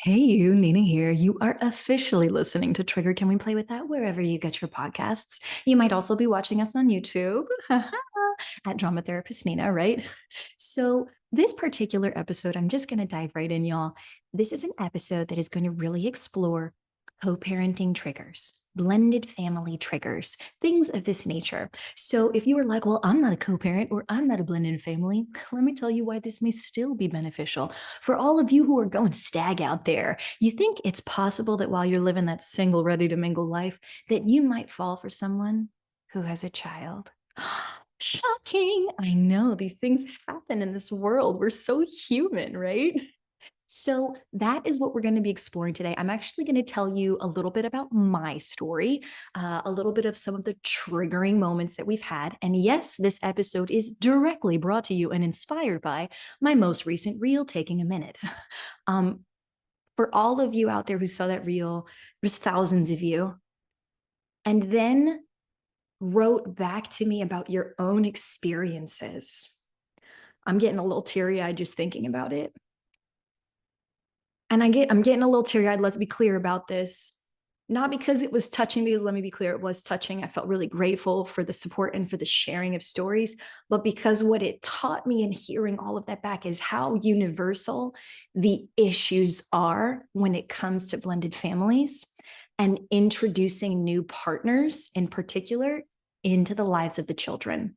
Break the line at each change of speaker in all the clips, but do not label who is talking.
Hey, you, Nina here. You are officially listening to Trigger. Can we play with that wherever you get your podcasts? You might also be watching us on YouTube at Drama Therapist Nina, right? So, this particular episode, I'm just going to dive right in, y'all. This is an episode that is going to really explore co parenting triggers, blended family triggers, things of this nature. So, if you were like, well, I'm not a co parent or I'm not a blended family, let me tell you why this may still be beneficial. For all of you who are going stag out there, you think it's possible that while you're living that single, ready to mingle life, that you might fall for someone who has a child. Shocking. I know these things happen in this world. We're so human, right? So, that is what we're going to be exploring today. I'm actually going to tell you a little bit about my story, a little bit of some of the triggering moments that we've had. And yes, this episode is directly brought to you and inspired by my most recent reel, Taking a Minute. For all of you out there who saw that reel, there's thousands of you, and then wrote back to me about your own experiences. I'm getting a little teary-eyed just thinking about it. And I'm getting a little teary-eyed. Let's be clear about this. Not because it was touching, because let me be clear, it was touching. I felt really grateful for the support and for the sharing of stories, but because what it taught me in hearing all of that back is how universal the issues are when it comes to blended families and introducing new partners in particular into the lives of the children.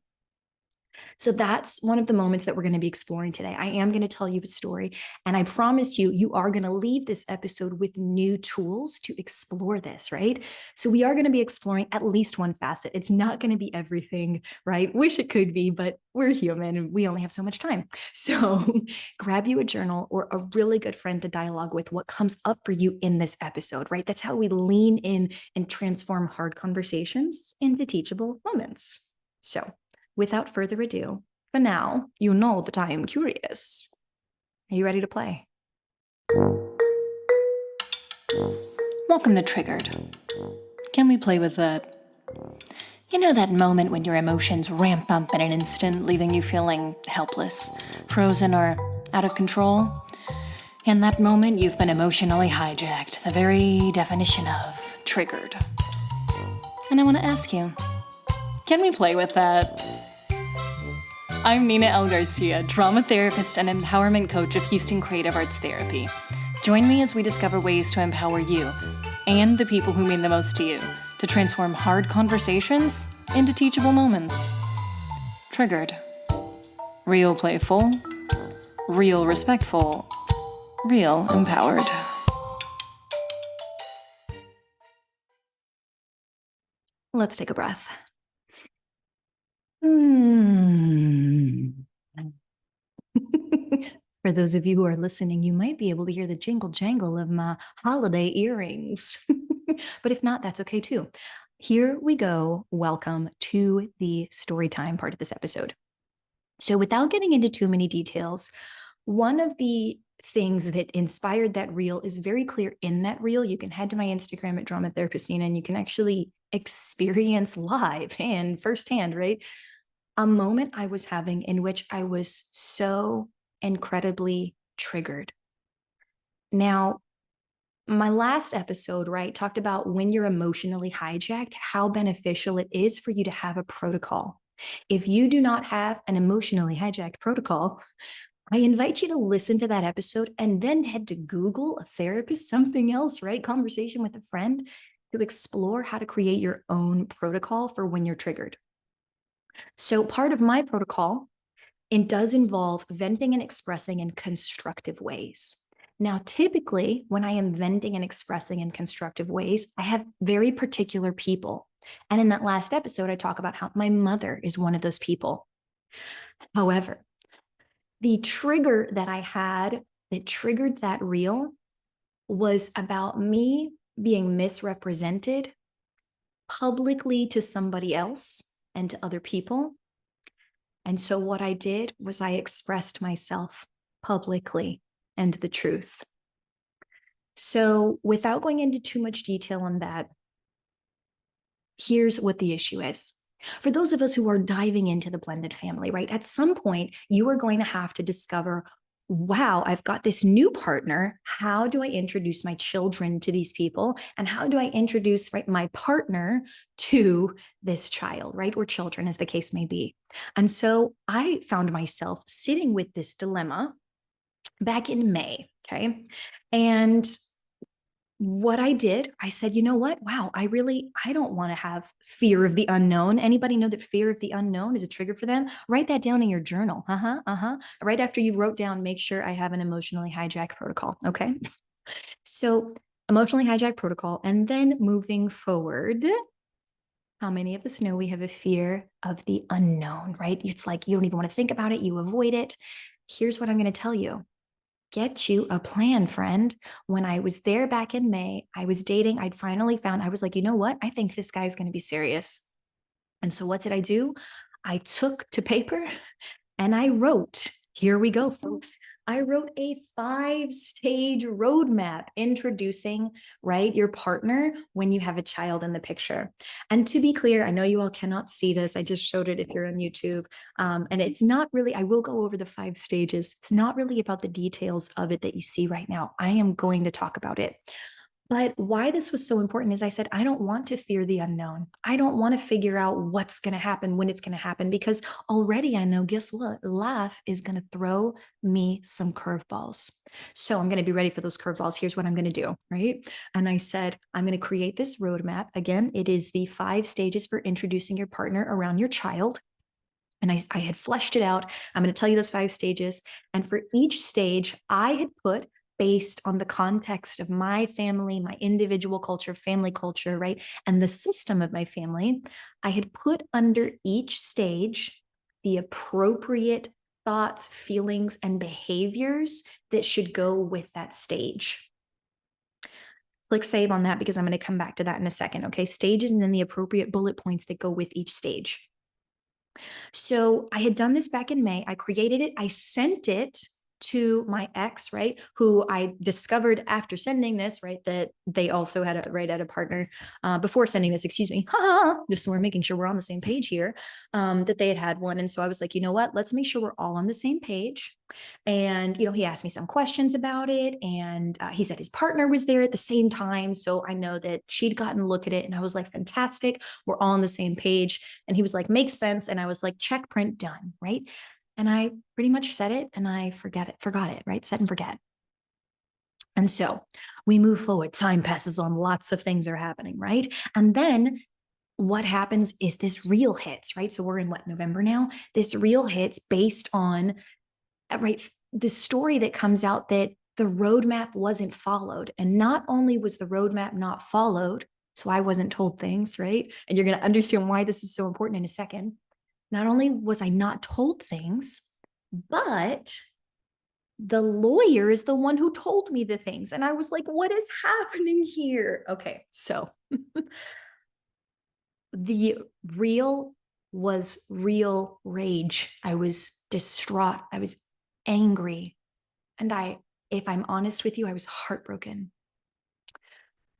So that's one of the moments that we're going to be exploring today. I am going to tell you a story, and I promise you, you are going to leave this episode with new tools to explore this, right? So we are going to be exploring at least one facet. It's not going to be everything, right? Wish it could be, but we're human and we only have so much time. So grab you a journal or a really good friend to dialogue with what comes up for you in this episode, right? That's how we lean in and transform hard conversations into teachable moments. So without further ado, for now, you know that I am curious. Are you ready to play?
Welcome to Triggered. Can we play with that? You know that moment when your emotions ramp up in an instant, leaving you feeling helpless, frozen, or out of control? In that moment, you've been emotionally hijacked, the very definition of triggered. And I want to ask you, can we play with that? I'm Nina L. Garcia, drama therapist and empowerment coach of Houston Creative Arts Therapy. Join me as we discover ways to empower you and the people who mean the most to you to transform hard conversations into teachable moments. Triggered. Real playful. Real respectful. Real empowered.
Let's take a breath. For those of you who are listening, you might be able to hear the jingle jangle of my holiday earrings. But if not, that's okay too. Here we go. Welcome to the story time part of this episode. So, without getting into too many details, one of the things that inspired that reel is very clear in that reel. You can head to my Instagram at Drama Therapist Nina and you can actually experience live and firsthand, right? A moment I was having in which I was so incredibly triggered. Now, my last episode, right, talked about when you're emotionally hijacked, how beneficial it is for you to have a protocol. If you do not have an emotionally hijacked protocol, I invite you to listen to that episode and then head to Google, a therapist, something else, right? Conversation with a friend to explore how to create your own protocol for when you're triggered. So part of my protocol, it does involve venting and expressing in constructive ways. Now, typically, when I am venting and expressing in constructive ways, I have very particular people. And in that last episode, I talk about how my mother is one of those people. However, the trigger that I had that triggered that reel was about me being misrepresented publicly to somebody else and to other people. And so what I did was I expressed myself publicly and the truth. So without going into too much detail on that, here's what the issue is. For those of us who are diving into the blended family, right? At some point, you are going to have to discover wow, I've got this new partner. How do I introduce my children to these people? And how do I introduce, right, my partner to this child, right? Or children, as the case may be. And so I found myself sitting with this dilemma back in May. Okay. And what I did, I said, you know what? Wow, I don't want to have fear of the unknown. Anybody know that fear of the unknown is a trigger for them? Write that down in your journal. Right after you wrote down, make sure I have an emotionally hijack protocol. Okay. So, emotionally hijack protocol. And then moving forward, how many of us know we have a fear of the unknown, right? It's like you don't even want to think about it, you avoid it. Here's what I'm going to tell you: get you a plan, friend. When I was there back in May, I was dating. I'd finally found, I was like, you know what? I think this guy's going to be serious. And so what did I do? I took to paper and I wrote, here we go, folks. I wrote a 5-stage roadmap introducing, right, your partner when you have a child in the picture. And to be clear, I know you all cannot see this. I just showed it if you're on YouTube. And it's not really, I will go over the 5 stages. It's not really about the details of it that you see right now. I am going to talk about it. But why this was so important is I said, I don't want to fear the unknown. I don't want to figure out what's going to happen, when it's going to happen, because already I know, guess what? Life is going to throw me some curveballs. So I'm going to be ready for those curveballs. Here's what I'm going to do, right? And I said, I'm going to create this roadmap. Again, it is the 5 stages for introducing your partner around your child. And I had fleshed it out. I'm going to tell you those 5 stages. And for each stage, I had put, based on the context of my family, my individual culture, family culture, right? And the system of my family, I had put under each stage the appropriate thoughts, feelings, and behaviors that should go with that stage. Click save on that because I'm going to come back to that in a second. Okay. Stages and then the appropriate bullet points that go with each stage. So I had done this back in May. I created it. I sent it to my ex, right? Who I discovered after sending this, right? That they also had a partner before sending this, excuse me. Just so we're making sure we're on the same page here, that they had one. And so I was like, you know what? Let's make sure we're all on the same page. And, he asked me some questions about it. And he said his partner was there at the same time. So I know that she'd gotten a look at it. And I was like, fantastic. We're all on the same page. And he was like, makes sense. And I was like, check, print, done. Right. And I pretty much said it and I forgot it, right? Set and forget. And so we move forward. Time passes on. Lots of things are happening, right? And then what happens is this reel hits, right? So we're in what, November now? This reel hits based on, right, the story that comes out that the roadmap wasn't followed. And not only was the roadmap not followed, so I wasn't told things, right? And you're going to understand why this is so important in a second. Not only was I not told things, but the lawyer is the one who told me the things. And I was like, what is happening here? Okay, so the real was real rage. I was distraught. I was angry. And if I'm honest with you, I was heartbroken.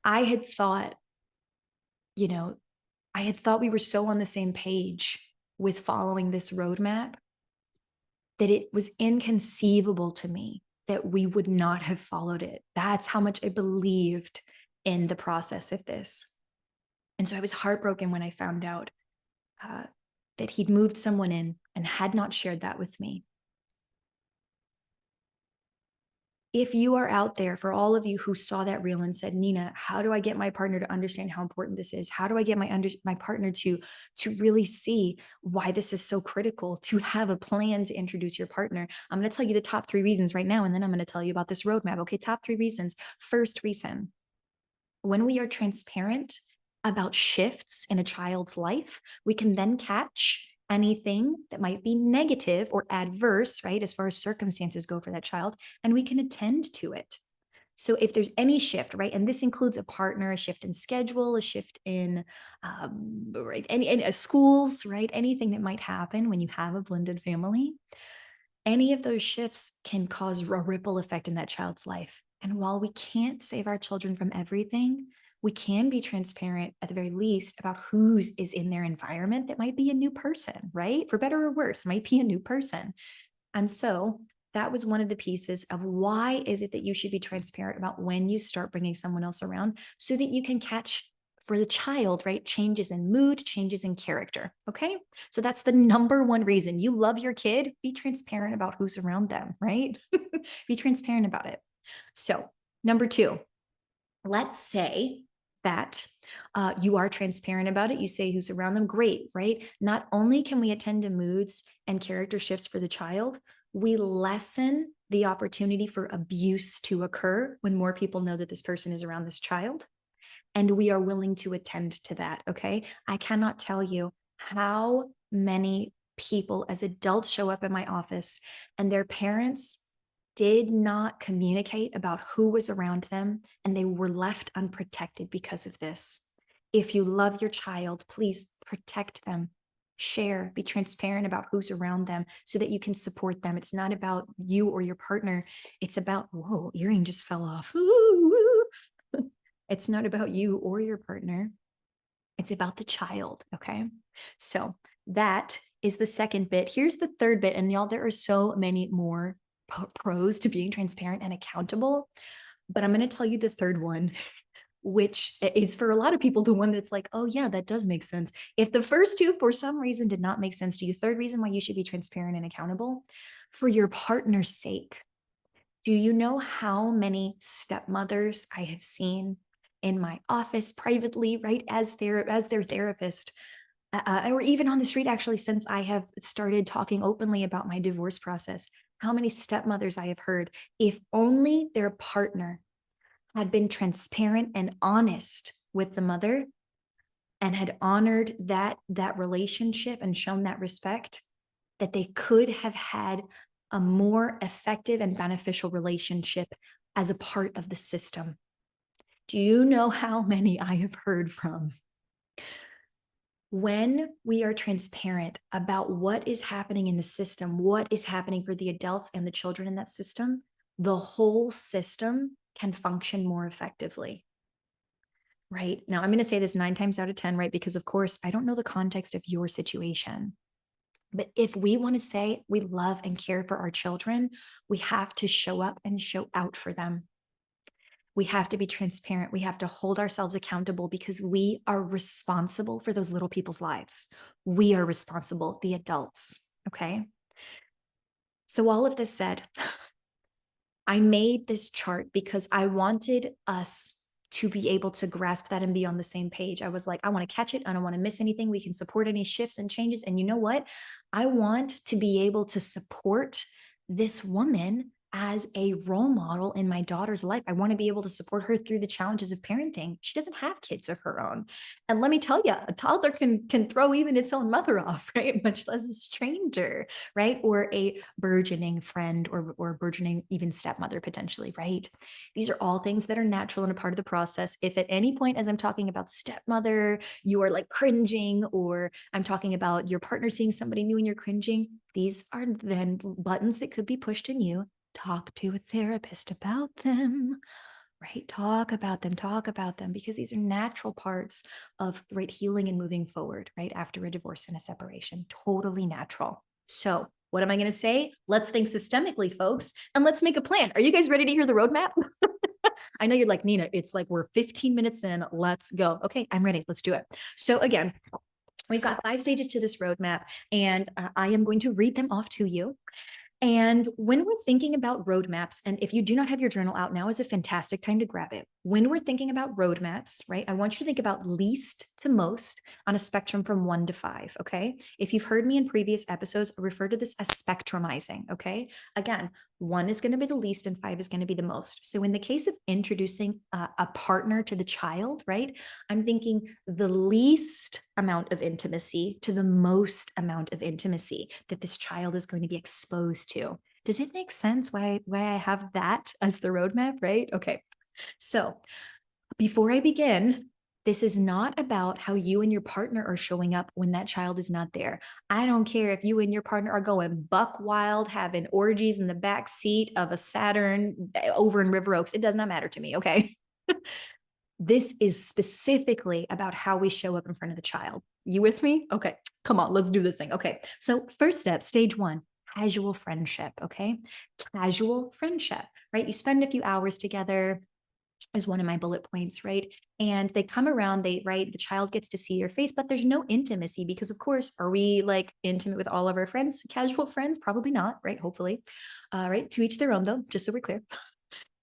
I had thought, you know, I had thought we were so on the same page with following this roadmap that it was inconceivable to me that we would not have followed it. That's how much I believed in the process of this. And so I was heartbroken when I found out that he'd moved someone in and had not shared that with me. If you are out there, for all of you who saw that reel and said, Nina, how do I get my partner to understand how important this is? How do I get my partner to really see why this is so critical, to have a plan to introduce your partner? I'm going to tell you the top 3 reasons right now, and then I'm going to tell you about this roadmap. Okay, top 3 reasons. First reason, when we are transparent about shifts in a child's life, we can then catch anything that might be negative or adverse, right, as far as circumstances go for that child, and we can attend to it. So if there's any shift, right, and this includes a partner, a shift in schedule, a shift in right, any schools, right, anything that might happen when you have a blended family, any of those shifts can cause a ripple effect in that child's life. And while we can't save our children from everything, we can be transparent at the very least about who is in their environment that might be a new person, right? For better or worse, might be a new person. And so that was one of the pieces of why is it that you should be transparent about when you start bringing someone else around so that you can catch for the child, right? Changes in mood, changes in character. Okay. So that's the number one reason you love your kid. Be transparent about who's around them, right? Be transparent about it. So, number two, let's say that you are transparent about it. You say who's around them. Great, right? Not only can we attend to moods and character shifts for the child, we lessen the opportunity for abuse to occur when more people know that this person is around this child. And we are willing to attend to that. Okay. I cannot tell you how many people as adults show up in my office and their parents did not communicate about who was around them and they were left unprotected because of this. If you love your child, please protect them. Share, be transparent about who's around them so that you can support them. It's not about you or your partner. It's about, whoa, earring just fell off. It's not about you or your partner. It's about the child. Okay. So that is the second bit. Here's the third bit. And y'all, there are so many more pros to being transparent and accountable. But I'm going to tell you the third one, which is for a lot of people, the one that's like, oh, yeah, that does make sense. If the first two, for some reason, did not make sense to you, third reason why you should be transparent and accountable for your partner's sake. Do you know how many stepmothers I have seen in my office privately, right, as their therapist, or even on the street, actually, since I have started talking openly about my divorce process? How many stepmothers I have heard, if only their partner had been transparent and honest with the mother and had honored that relationship and shown that respect, that they could have had a more effective and beneficial relationship as a part of the system. Do you know how many I have heard from? When we are transparent about what is happening in the system, what is happening for the adults and the children in that system, the whole system can function more effectively. Right now, I'm going to say this 9 times out of 10, right? Because, of course, I don't know the context of your situation. But if we want to say we love and care for our children, we have to show up and show out for them. We have to be transparent. We have to hold ourselves accountable because we are responsible for those little people's lives. We are responsible, the adults. Okay. So, all of this said, I made this chart because I wanted us to be able to grasp that and be on the same page. I was like, I want to catch it. I don't want to miss anything. We can support any shifts and changes. And you know what? I want to be able to support this woman as a role model in my daughter's life. I want to be able to support her through the challenges of parenting. She doesn't have kids of her own. And let me tell you, a toddler can throw even its own mother off, right? Much less a stranger, right? Or a burgeoning friend or burgeoning even stepmother potentially, right? These are all things that are natural and a part of the process. If at any point, as I'm talking about stepmother, you are like cringing, or I'm talking about your partner seeing somebody new and you're cringing, these are then buttons that could be pushed in you. Talk to a therapist about them, right? Talk about them, because these are natural parts of, right, healing and moving forward, right? After a divorce and a separation, totally natural. So, what am I going to say? Let's think systemically, folks, and let's make a plan. Are you guys ready to hear the roadmap? I know you're like, Nina, it's like we're 15 minutes in. Let's go. Okay, I'm ready. Let's do it. So, again, we've got 5 stages to this roadmap, and I am going to read them off to you. And when we're thinking about roadmaps, and if you do not have your journal out, now is a fantastic time to grab it. When we're thinking about roadmaps, right, I want you to think about least to most on a spectrum from 1 to 5. Okay. If you've heard me in previous episodes, I refer to this as spectrumizing. Okay. Again, 1 is going to be the least and 5 is going to be the most. So, in the case of introducing a partner to the child, right, I'm thinking the least amount of intimacy to the most amount of intimacy that this child is going to be exposed to. Does it make sense why I have that as the roadmap, right? Okay. So, before I begin, this is not about how you and your partner are showing up when that child is not there. I don't care if you and your partner are going buck wild, having orgies in the back seat of a Saturn over in River Oaks. It does not matter to me, okay? This is specifically about how we show up in front of the child. You with me? Okay, come on, let's do this thing. Okay, so first step, stage 1, casual friendship, okay? Casual friendship, right? You spend a few hours together, is one of my bullet points, right? And they come around, they, right, the child gets to see your face, but there's no intimacy because, of course, are we like intimate with all of our friends, casual friends? Probably not, right? Hopefully. Right. To each their own, though, just so we're clear.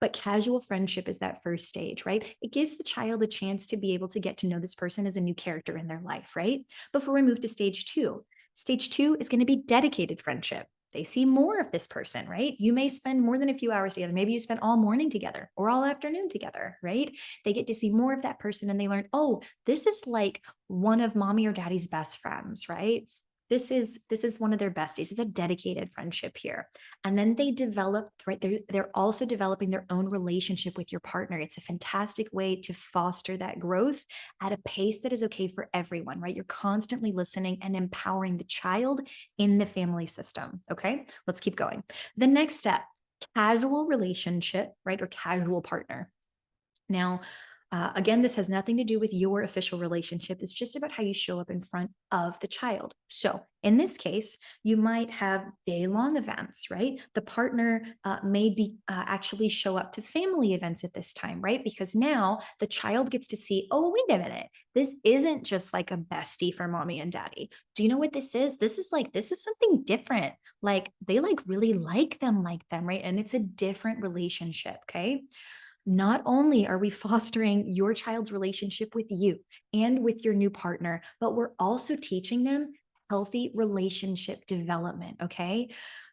But casual friendship is that first stage, right? It gives the child a chance to be able to get to know this person as a new character in their life, right? Before we move to stage two is going to be dedicated friendship. They see more of this person, right? You may spend more than a few hours together. Maybe you spend all morning together or all afternoon together, right? They get to see more of that person and they learn, oh, this is like one of mommy or daddy's best friends, right? This is one of their besties. It's a dedicated friendship here. And then they develop, right? They're also developing their own relationship with your partner. It's a fantastic way to foster that growth at a pace that is okay for everyone, right? You're constantly listening and empowering the child in the family system. Okay, let's keep going. The next step, casual relationship, right? Or casual partner. Now, again, this has nothing to do with your official relationship. It's just about how you show up in front of the child. So, in this case, you might have day long events, right? The partner may be actually show up to family events at this time, right? Because now the child gets to see, oh, wait a minute, this isn't just like a bestie for mommy and daddy. Do you know what this is? This is something different. Like they like really like them, right? And it's a different relationship, okay? Not only are we fostering your child's relationship with you and with your new partner, but we're also teaching them healthy relationship development. Okay.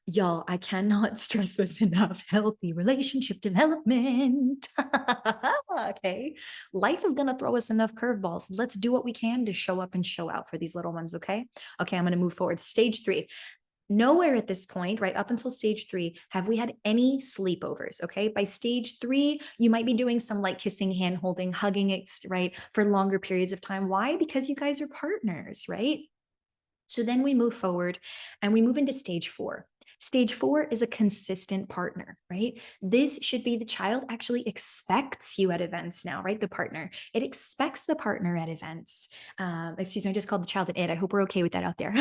Y'all, I cannot stress this enough. Healthy relationship development. Okay. Life is going to throw us enough curveballs. Let's do what we can to show up and show out for these little ones. Okay. Okay. I'm going to move forward. Stage three. Nowhere at this point, right up until stage three, have we had any sleepovers. Okay. By stage three, you might be doing some like kissing, hand holding, hugging, right, for longer periods of time. Why? Because you guys are partners, right? So then we move forward and we move into stage four. Stage four is a consistent partner, right? This should be the child actually expects you at events now, right? The partner. It expects the partner at events. Excuse me, I just called the child an it. I hope we're okay with that out there,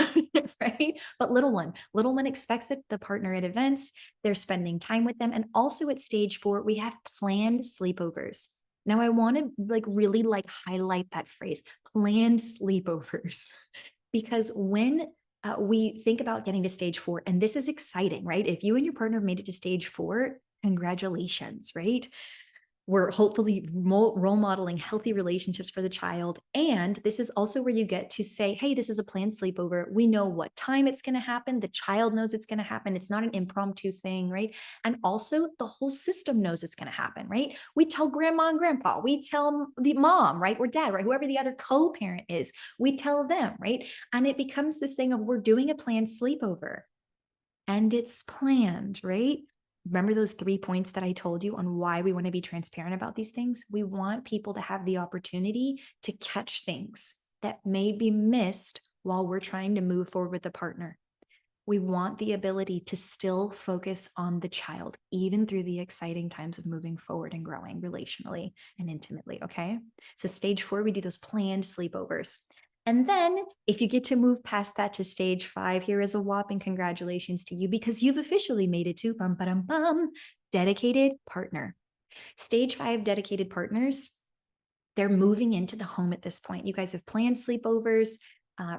right? But little one expects that the partner at events, they're spending time with them. And also at stage four, we have planned sleepovers. Now I want to like really like highlight that phrase, planned sleepovers. Because when we think about getting to stage four, and this is exciting, right? If you and your partner made it to stage four, congratulations, right? We're hopefully role modeling healthy relationships for the child. And this is also where you get to say, hey, this is a planned sleepover. We know what time it's going to happen. The child knows it's going to happen. It's not an impromptu thing, right? And also the whole system knows it's going to happen, right? We tell grandma and grandpa, we tell the mom, right? Or dad, right? Whoever the other co-parent is, we tell them, right? And it becomes this thing of we're doing a planned sleepover and it's planned, right? Remember those 3 points that I told you on why we want to be transparent about these things? We want people to have the opportunity to catch things that may be missed while we're trying to move forward with the partner. We want the ability to still focus on the child, even through the exciting times of moving forward and growing relationally and intimately. Okay. So, stage four, we do those planned sleepovers. And then, if you get to move past that to stage five, here is a whopping congratulations to you because you've officially made it to dedicated partner. Stage five, dedicated partners, they're moving into the home at this point. You guys have planned sleepovers,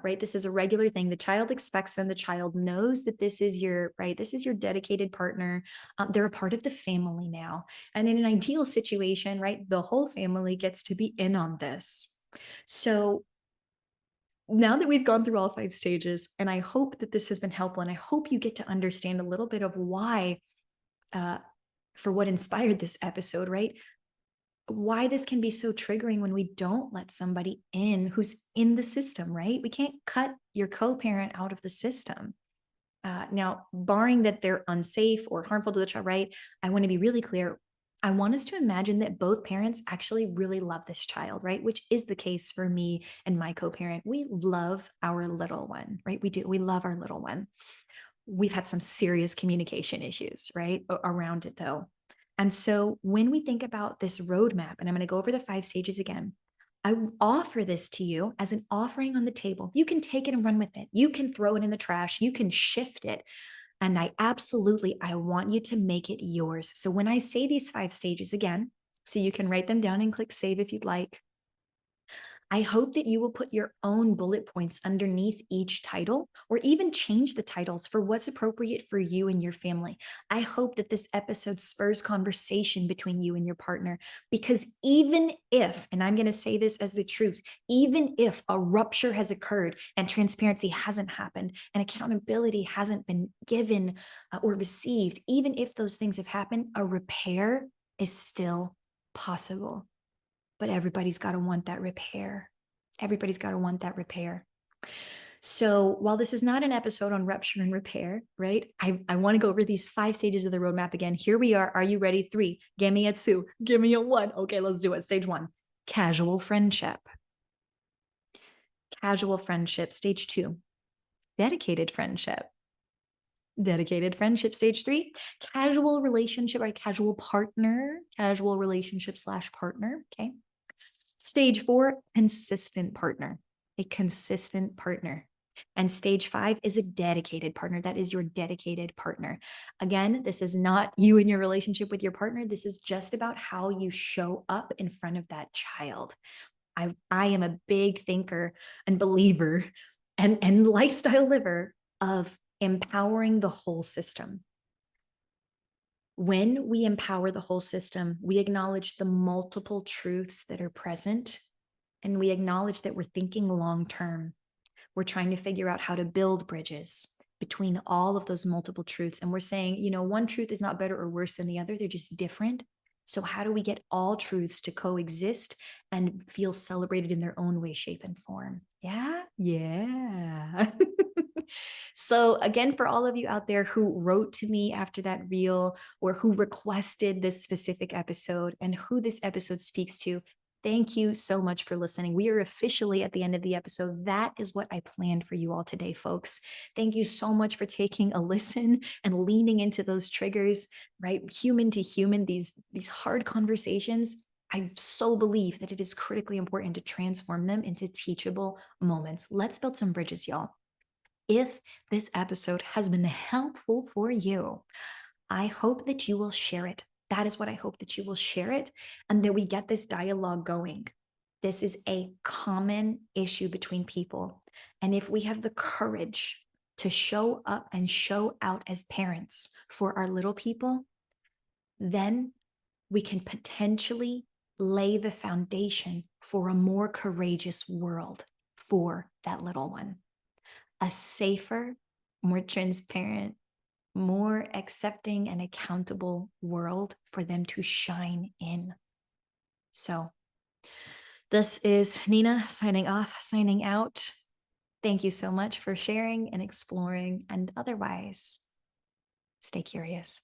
right? This is a regular thing. The child expects them. The child knows that this is your, right? This is your dedicated partner. They're a part of the family now. And in an ideal situation, right? The whole family gets to be in on this. So now that we've gone through all five stages, and I hope that this has been helpful, and I hope you get to understand a little bit of why, uh, for what inspired this episode, right? Why this can be so triggering when we don't let somebody in who's in the system, right? We can't cut your co parent out of the system. Now, barring that they're unsafe or harmful to the child, right? I want to be really clear. I want us to imagine that both parents actually really love this child, right? Which is the case for me and my co parent. We love our little one, right? We do. We love our little one. We've had some serious communication issues, right? Around it, though. And so when we think about this roadmap, and I'm going to go over the five stages again, I offer this to you as an offering on the table. You can take it and run with it. You can throw it in the trash. You can shift it. And I want you to make it yours. So when I say these 5 stages again, so you can write them down and click save if you'd like, I hope that you will put your own bullet points underneath each title or even change the titles for what's appropriate for you and your family. I hope that this episode spurs conversation between you and your partner because even if, and I'm going to say this as the truth, even if a rupture has occurred and transparency hasn't happened and accountability hasn't been given or received, even if those things have happened, a repair is still possible, but everybody's got to want that repair. Everybody's got to want that repair. So while this is not an episode on rupture and repair, right? I want to go over these 5 stages of the roadmap again. Here we are. Are you ready? 3. Give me a 2. Give me a 1. Okay, let's do it. Stage 1. Casual friendship. Casual friendship. Stage 2. Dedicated friendship. Dedicated friendship. Stage 3. Casual relationship or casual partner. Casual relationship / partner. Okay. Stage 4, consistent partner, a consistent partner. And stage 5 is a dedicated partner. That is your dedicated partner. Again, this is not you and your relationship with your partner. This is just about how you show up in front of that child. I am a big thinker and believer and lifestyle liver of empowering the whole system. When we empower the whole system, we acknowledge the multiple truths that are present and we acknowledge that we're thinking long term. We're trying to figure out how to build bridges between all of those multiple truths. And we're saying, one truth is not better or worse than the other, they're just different. So, how do we get all truths to coexist and feel celebrated in their own way, shape, and form? Yeah. Yeah. So, again, for all of you out there who wrote to me after that reel or who requested this specific episode and who this episode speaks to, thank you so much for listening. We are officially at the end of the episode. That is what I planned for you all today, folks. Thank you so much for taking a listen and leaning into those triggers, right? Human to human, these hard conversations. I so believe that it is critically important to transform them into teachable moments. Let's build some bridges, y'all. If this episode has been helpful for you, I hope that you will share it. That is what I hope, that you will share it and that we get this dialogue going. This is a common issue between people. And if we have the courage to show up and show out as parents for our little people, then we can potentially lay the foundation for a more courageous world for that little one. A safer, more transparent, more accepting and accountable world for them to shine in. So, this is Nina signing off, signing out. Thank you so much for sharing and exploring, and otherwise, stay curious.